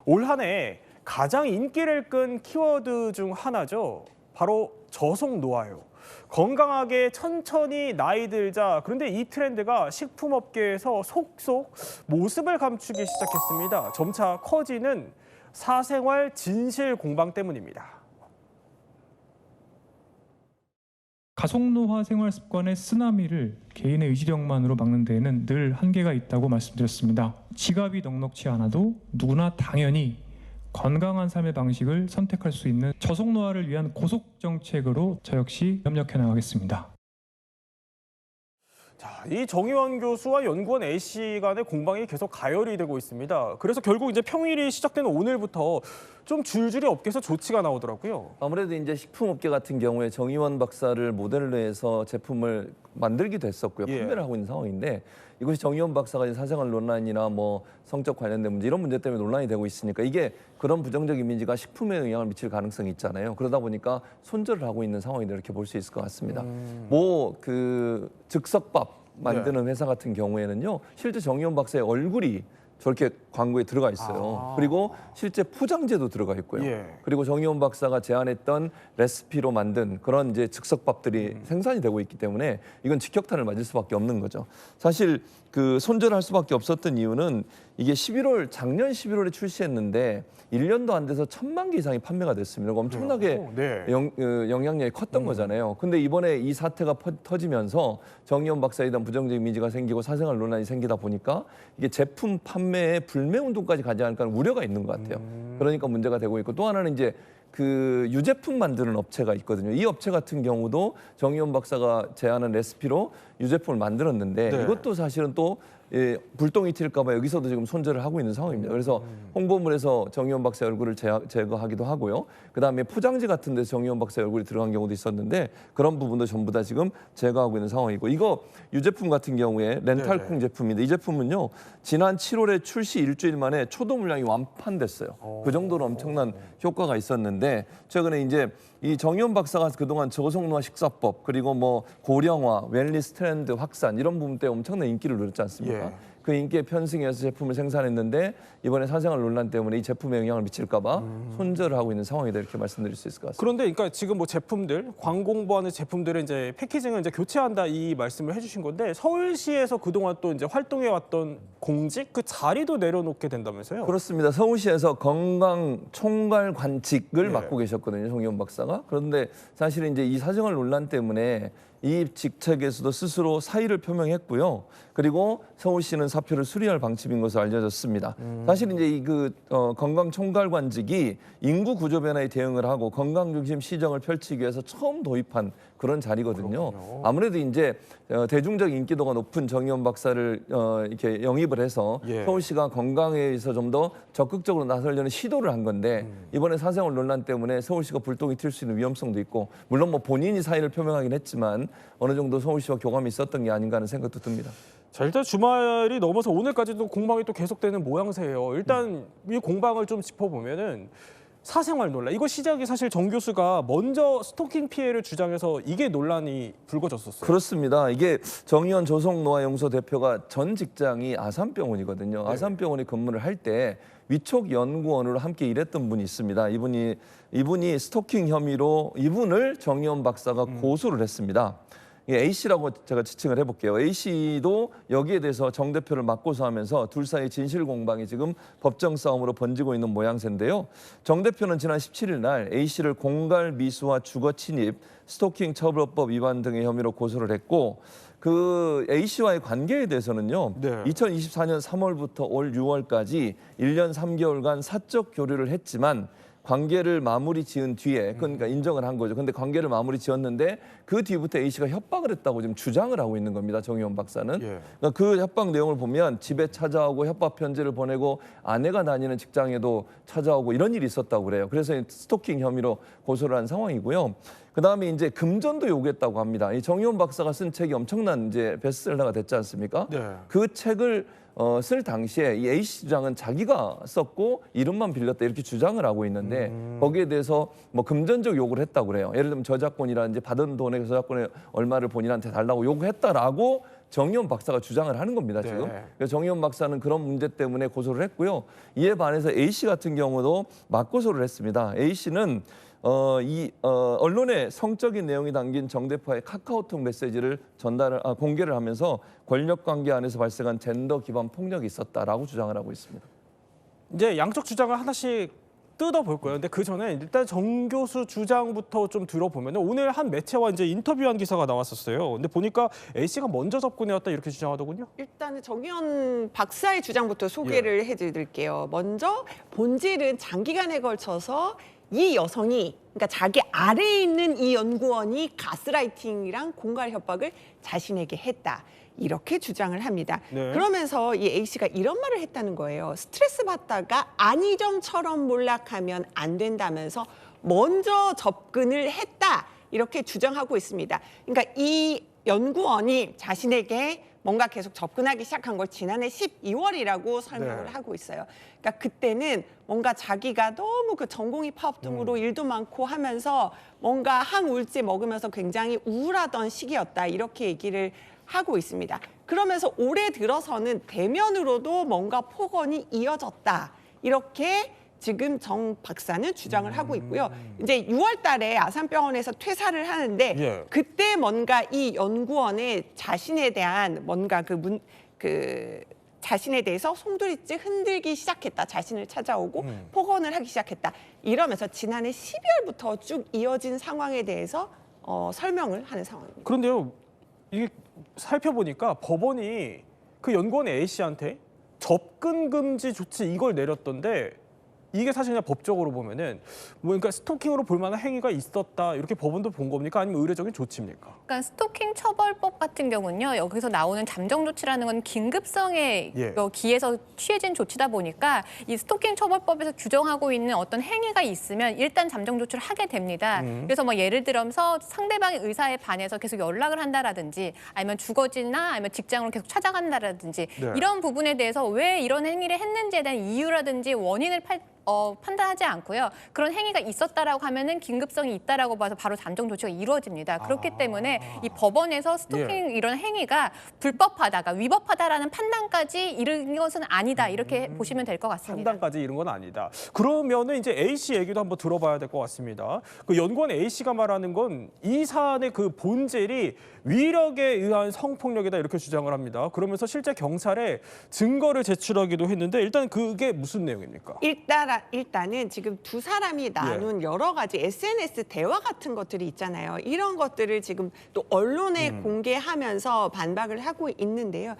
올 한 해 가장 인기를 끈 키워드 중 하나죠. 바로 저속 노화요. 건강하게 천천히 나이 들자. 그런데 이 트렌드가 식품업계에서 속속 모습을 감추기 시작했습니다. 점차 커지는 사생활 진실 공방 때문입니다. 가속노화 생활 습관의 쓰나미를 개인의 의지력만으로 막는 데에는 늘 한계가 있다고 말씀드렸습니다. 지갑이 넉넉지 않아도 누구나 당연히 건강한 삶의 방식을 선택할 수 있는 저속노화를 위한 고속 정책으로 저 역시 협력해 나가겠습니다. 자, 이 정의원 교수와 연구원 A씨 간의 공방이 계속 가열이 되고 있습니다. 그래서 결국 이제 평일이 시작되는 오늘부터 좀 줄줄이 업계에서 조치가 나오더라고요. 아무래도 이제 식품업계 같은 경우에 정의원 박사를 모델로 해서 제품을 만들기도 했었고요. 예. 판매를 하고 있는 상황인데 이것이 정의원 박사가 이제 사생활 논란이나 뭐 성적 관련된 문제 이런 문제 때문에 논란이 되고 있으니까 이게 그런 부정적 이미지가 식품에 영향을 미칠 가능성이 있잖아요. 그러다 보니까 손절을 하고 있는 상황이다 이렇게 볼 수 있을 것 같습니다. 뭐 그 즉석밥 만드는 회사 같은 경우에는요. 실제 정의원 박사의 얼굴이 저렇게 광고에 들어가 있어요. 그리고 실제 포장재도 들어가 있고요. 예. 그리고 정의원 박사가 제안했던 레시피로 만든 그런 이제 즉석밥들이 생산이 되고 있기 때문에 이건 직격탄을 맞을 수밖에 없는 거죠. 사실 그 손절할 수밖에 없었던 이유는 이게 작년 11월에 출시했는데 1년도 안 돼서 1,000만 개 이상이 판매가 됐습니다. 엄청나게 네. 영향력이 컸던 거잖아요. 근데 이번에 이 사태가 터지면서 정의원 박사에 대한 부정적 이미지가 생기고 사생활 논란이 생기다 보니까 이게 제품 판매에 불매운동까지 가지 않을까 하는 우려가 있는 것 같아요. 그러니까 문제가 되고 있고 또 하나는 이제 그 유제품 만드는 업체가 있거든요. 이 업체 같은 경우도 정의원 박사가 제안한 레시피로 유제품을 만들었는데 네. 이것도 사실은 또 불똥이 튈까 봐 여기서도 지금 손절을 하고 있는 상황입니다. 그래서 홍보물에서 정의원 박사의 얼굴을 제거하기도 하고요. 그다음에 포장지 같은 데서 정의원 박사의 얼굴이 들어간 경우도 있었는데 그런 부분도 전부 다 지금 제거하고 있는 상황이고 이거 유제품 같은 경우에 렌탈콩 제품인데 이 제품은요. 지난 7월에 출시 일주일 만에 초도 물량이 완판됐어요. 그 정도로 엄청난 효과가 있었는데 최근에 이제 이 정의원 박사가 그동안 저속노화 식사법 그리고 뭐 고령화, 웰니스 트렌드 확산 이런 부분 때문에 엄청난 인기를 누렸지 않습니까? 예. 그 인기에 편승해서 제품을 생산했는데 이번에 사생활 논란 때문에 이 제품에 영향을 미칠까 봐 손절을 하고 있는 상황이다 이렇게 말씀드릴 수 있을 것 같습니다. 그런데 그러니까 지금 뭐 제품들, 광공부하는 제품들을 이제 패키징을 이제 교체한다 이 말씀을 해주신 건데 서울시에서 그동안 또 이제 활동해 왔던 공직 그 자리도 내려놓게 된다면서요? 그렇습니다. 서울시에서 건강 총괄 관직을 예. 맡고 계셨거든요, 정의원 박사가. 그런데 사실은 이제 이 사생활 논란 때문에 이 직책에서도 스스로 사의를 표명했고요. 그리고 서울시는 사표를 수리할 방침인 것으로 알려졌습니다. 사실 이제 이 건강 총괄 관직이 인구 구조 변화에 대응을 하고 건강 중심 시정을 펼치기 위해서 처음 도입한 그런 자리거든요. 그렇군요. 아무래도 이제 대중적 인기도가 높은 정의원 박사를 이렇게 영입을 해서 예. 서울시가 건강에 의해서 좀 더 적극적으로 나서려는 시도를 한 건데 이번에 사생활 논란 때문에 서울시가 불똥이 튈 수 있는 위험성도 있고 물론 뭐 본인이 사의를 표명하긴 했지만 어느 정도 서울시와 교감이 있었던 게 아닌가 하는 생각도 듭니다. 자, 일단 주말이 넘어서 오늘까지도 공방이 또 계속되는 모양새예요. 일단 이 공방을 좀 짚어보면은 사생활 논란. 이거 시작이 사실 정 교수가 먼저 스토킹 피해를 주장해서 이게 논란이 불거졌었어요. 그렇습니다. 이게 정의원 조성노화연구소 대표가 전 직장이 아산병원이거든요. 네. 아산병원에 근무를 할 때 위촉 연구원으로 함께 일했던 분이 있습니다. 이분이 스토킹 혐의로 이분을 정의원 박사가 고소를 했습니다. A씨라고 제가 지칭을 해볼게요. A씨도 여기에 대해서 정 대표를 맞고소하면서 둘 사이 진실 공방이 지금 법정 싸움으로 번지고 있는 모양새인데요. 정 대표는 지난 17일 날 A씨를 공갈 미수와 주거 침입, 스토킹 처벌법 위반 등의 혐의로 고소를 했고 그 A씨와의 관계에 대해서는요. 네. 2024년 3월부터 올 6월까지 1년 3개월간 사적 교류를 했지만 관계를 마무리 지은 뒤에 그러니까 인정을 한 거죠. 근데 관계를 마무리 지었는데 그 뒤부터 A씨가 협박을 했다고 지금 주장을 하고 있는 겁니다. 정의원 박사는. 예. 그러니까 그 협박 내용을 보면 집에 찾아오고 협박 편지를 보내고 아내가 다니는 직장에도 찾아오고 이런 일이 있었다고 그래요. 그래서 스토킹 혐의로 고소를 한 상황이고요. 그다음에 이제 금전도 요구했다고 합니다. 이 정의원 박사가 쓴 책이 엄청난 이제 베스트셀러가 됐지 않습니까? 네. 그 책을 쓸 당시에 이 A씨 주장은 자기가 썼고 이름만 빌렸다 이렇게 주장을 하고 있는데 거기에 대해서 뭐 금전적 요구를 했다고 그래요. 예를 들면 저작권이라든지 받은 돈의 저작권의 얼마를 본인한테 달라고 요구했다라고 정의원 박사가 주장을 하는 겁니다. 네. 지금 그래서 정의원 박사는 그런 문제 때문에 고소를 했고요. 이에 반해서 A 씨 같은 경우도 맞고소를 했습니다. A 씨는 언론에 성적인 내용이 담긴 정 대표의 카카오톡 메시지를 공개를 하면서 권력 관계 안에서 발생한 젠더 기반 폭력이 있었다라고 주장을 하고 있습니다. 이제 양쪽 주장을 하나씩 뜯어볼 거예요. 근데 그 전에 일단 정 교수 주장부터 좀 들어보면 오늘 한 매체와 이제 인터뷰한 기사가 나왔었어요. 근데 보니까 A 씨가 먼저 접근해왔다 이렇게 주장하더군요. 일단은 정의원 박사의 주장부터 소개를 해드릴게요. 먼저 본질은 장기간에 걸쳐서 이 여성이, 그러니까 자기 아래에 있는 이 연구원이 가스라이팅이랑 공갈 협박을 자신에게 했다. 이렇게 주장을 합니다. 네. 그러면서 이 A 씨가 이런 말을 했다는 거예요. 스트레스 받다가 안희정처럼 몰락하면 안 된다면서 먼저 접근을 했다. 이렇게 주장하고 있습니다. 그러니까 이 연구원이 자신에게 뭔가 계속 접근하기 시작한 걸 지난해 12월이라고 설명을 네. 하고 있어요. 그러니까 그때는 뭔가 자기가 너무 그 전공의 파업 등으로 일도 많고 하면서 뭔가 항우울제 먹으면서 굉장히 우울하던 시기였다. 이렇게 얘기를 하고 있습니다. 그러면서 올해 들어서는 대면으로도 뭔가 폭언이 이어졌다. 이렇게 지금 정 박사는 주장을 하고 있고요. 이제 6월 달에 아산병원에서 퇴사를 하는데 예. 그때 뭔가 이 연구원의 자신에 대한 뭔가 자신에 대해서 송두리째 흔들기 시작했다. 자신을 찾아오고 폭언을 하기 시작했다. 이러면서 지난해 12월부터 쭉 이어진 상황에 대해서 설명을 하는 상황입니다. 그런데요, 이게 살펴보니까 법원이 그 연구원 A 씨한테 접근 금지 조치 이걸 내렸던데 이게 사실 그냥 법적으로 보면은 그러니까 스토킹으로 볼 만한 행위가 있었다 이렇게 법원도 본 겁니까? 아니면 의례적인 조치입니까? 그러니까 스토킹 처벌법 같은 경우는요. 여기서 나오는 잠정 조치라는 건 긴급성에 기해서 취해진 조치다 보니까 이 스토킹 처벌법에서 규정하고 있는 어떤 행위가 있으면 일단 잠정 조치를 하게 됩니다. 그래서 뭐 예를 들어서 상대방의 의사에 반해서 계속 연락을 한다라든지 아니면 주거지나 아니면 직장으로 계속 찾아간다라든지 네. 이런 부분에 대해서 왜 이런 행위를 했는지에 대한 이유라든지 원인을 판단하지 않고요. 그런 행위가 있었다라고 하면은 긴급성이 있다라고 봐서 바로 잠정 조치가 이루어집니다. 그렇기 때문에 이 법원에서 스토킹 이런 행위가 불법하다가 위법하다라는 판단까지 이른 것은 아니다. 이렇게 보시면 될 것 같습니다. 판단까지 이런 건 아니다. 그러면은 이제 A 씨 얘기도 한번 들어봐야 될 것 같습니다. 그 연구원 A 씨가 말하는 건 이 사안의 그 본질이 위력에 의한 성폭력이다 이렇게 주장을 합니다. 그러면서 실제 경찰에 증거를 제출하기도 했는데 일단 그게 무슨 내용입니까? 일단은 지금 두 사람이 나눈 여러 가지 SNS 대화 같은 것들이 있잖아요. 이런 것들을 지금 또 언론에 공개하면서 반박을 하고 있는데요.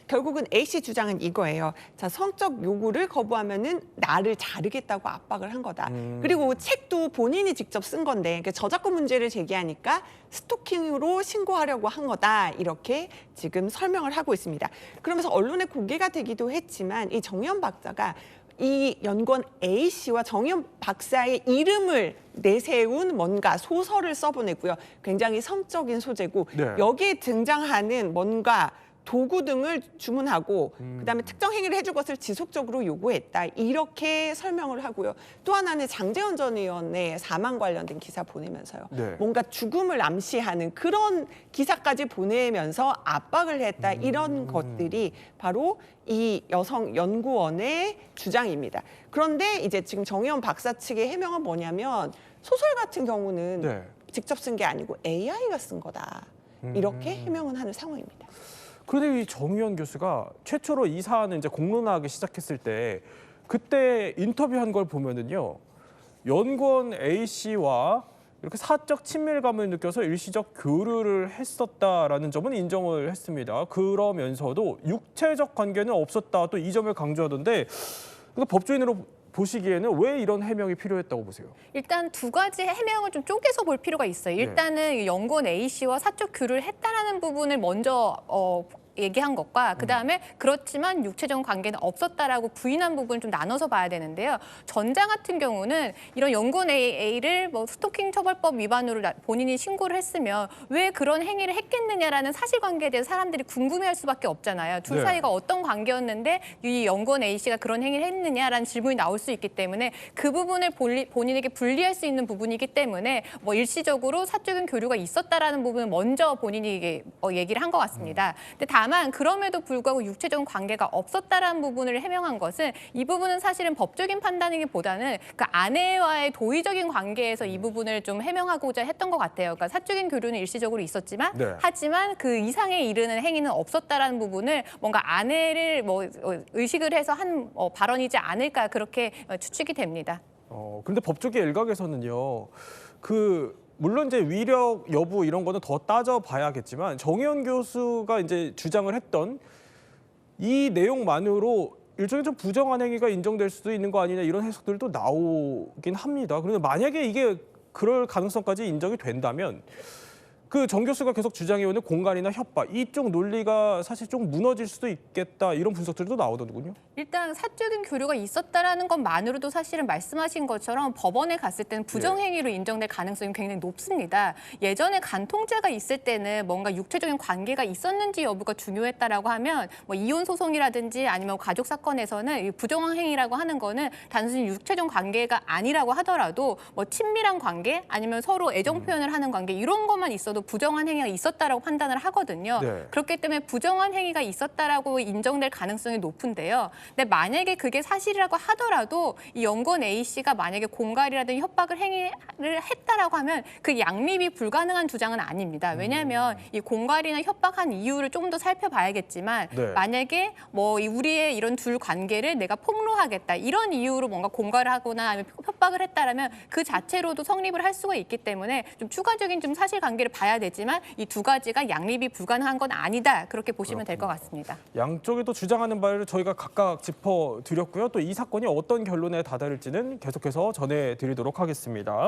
결국은 A 씨 주장은 이거예요. 자, 성적 요구를 거부하면은 나를 자르겠다고 압박을 한 거다. 그리고 책도 본인이 직접 쓴 건데 그러니까 저작권 문제를 제기하니까 스토킹으로 신고하려고 한 거다. 이렇게 지금 설명을 하고 있습니다. 그러면서 언론에 공개가 되기도 했지만 이 정의원 박사가 이 연구원 A 씨와 정의원 박사의 이름을 내세운 뭔가 소설을 써보냈고요. 굉장히 성적인 소재고 네. 여기에 등장하는 뭔가 도구 등을 주문하고 그다음에 특정 행위를 해줄 것을 지속적으로 요구했다. 이렇게 설명을 하고요. 또 하나는 장제원 전 의원의 사망 관련된 기사 보내면서요. 네. 뭔가 죽음을 암시하는 그런 기사까지 보내면서 압박을 했다. 이런 것들이 바로 이 여성 연구원의 주장입니다. 그런데 이제 지금 정의원 박사 측의 해명은 뭐냐면 소설 같은 경우는 네. 직접 쓴 게 아니고 AI가 쓴 거다. 이렇게 해명은 하는 상황입니다. 그런데 이 정의원 교수가 최초로 이 사안을 이제 공론화하기 시작했을 때 그때 인터뷰한 걸 보면은요. 연구원 A 씨와 이렇게 사적 친밀감을 느껴서 일시적 교류를 했었다라는 점은 인정을 했습니다. 그러면서도 육체적 관계는 없었다. 또 이 점을 강조하던데 법조인으로 보시기에는 왜 이런 해명이 필요했다고 보세요? 일단 두 가지 해명을 좀 쪼개서 볼 필요가 있어요. 일단은 연구원 A 씨와 사적 교류를 했다라는 부분을 먼저 얘기한 것과 그다음에 그렇지만 육체적 관계는 없었다라고 부인한 부분을 좀 나눠서 봐야 되는데요. 전자 같은 경우는 이런 연곤 A를 뭐 스토킹 처벌법 위반으로 본인이 신고를 했으면 왜 그런 행위를 했겠느냐라는 사실관계에 대해서 사람들이 궁금해할 수밖에 없잖아요. 둘 네. 사이가 어떤 관계였는데 이 연곤 A 씨가 그런 행위를 했느냐라는 질문이 나올 수 있기 때문에 그 부분을 본인에게 불리할 수 있는 부분이기 때문에 뭐 일시적으로 사적인 교류가 있었다라는 부분을 먼저 본인이 얘기를 한 것 같습니다. 근데 다만 그럼에도 불구하고 육체적 관계가 없었다라는 부분을 해명한 것은 이 부분은 사실은 법적인 판단이기보다는 그 아내와의 도의적인 관계에서 이 부분을 좀 해명하고자 했던 것 같아요. 그러니까 사적인 교류는 일시적으로 있었지만 네. 하지만 그 이상에 이르는 행위는 없었다라는 부분을 뭔가 아내를 의식을 해서 한 발언이지 않을까 그렇게 추측이 됩니다. 근데 법조계 일각에서는요. 물론 이제 위력 여부 이런 거는 더 따져봐야겠지만 정의원 교수가 이제 주장을 했던 이 내용만으로 일종의 좀 부정한 행위가 인정될 수도 있는 거 아니냐 이런 해석들도 나오긴 합니다. 그런데 만약에 이게 그럴 가능성까지 인정이 된다면 그 정 교수가 계속 주장해오는 공간이나 협박 이쪽 논리가 사실 좀 무너질 수도 있겠다 이런 분석들도 나오더군요. 일단 사적인 교류가 있었다라는 것만으로도 사실은 말씀하신 것처럼 법원에 갔을 때는 부정행위로 인정될 가능성이 굉장히 높습니다. 예전에 간통죄가 있을 때는 뭔가 육체적인 관계가 있었는지 여부가 중요했다라고 하면 뭐 이혼 소송이라든지 아니면 가족 사건에서는 이 부정행위라고 하는 거는 단순히 육체적 관계가 아니라고 하더라도 뭐 친밀한 관계 아니면 서로 애정 표현을 하는 관계 이런 것만 있어도 부정한 행위가 있었다라고 판단을 하거든요. 네. 그렇기 때문에 부정한 행위가 있었다라고 인정될 가능성이 높은데요. 근데 만약에 그게 사실이라고 하더라도 이 연곤 A 씨가 만약에 공갈이라든지 협박을 행위를 했다라고 하면 그 양립이 불가능한 주장은 아닙니다. 왜냐하면 이 공갈이나 협박한 이유를 좀 더 살펴봐야겠지만 네. 만약에 뭐 우리의 이런 둘 관계를 내가 폭로하겠다 이런 이유로 뭔가 공갈을 하거나 아니면 협박을 했다라면 그 자체로도 성립을 할 수가 있기 때문에 좀 추가적인 좀 사실관계를 봐야 되지만 이 두 가지가 양립이 불가능한 건 아니다 그렇게 보시면 될 것 같습니다. 양쪽에도 주장하는 바를 저희가 각각 짚어드렸고요. 또 이 사건이 어떤 결론에 다다를지는 계속해서 전해드리도록 하겠습니다.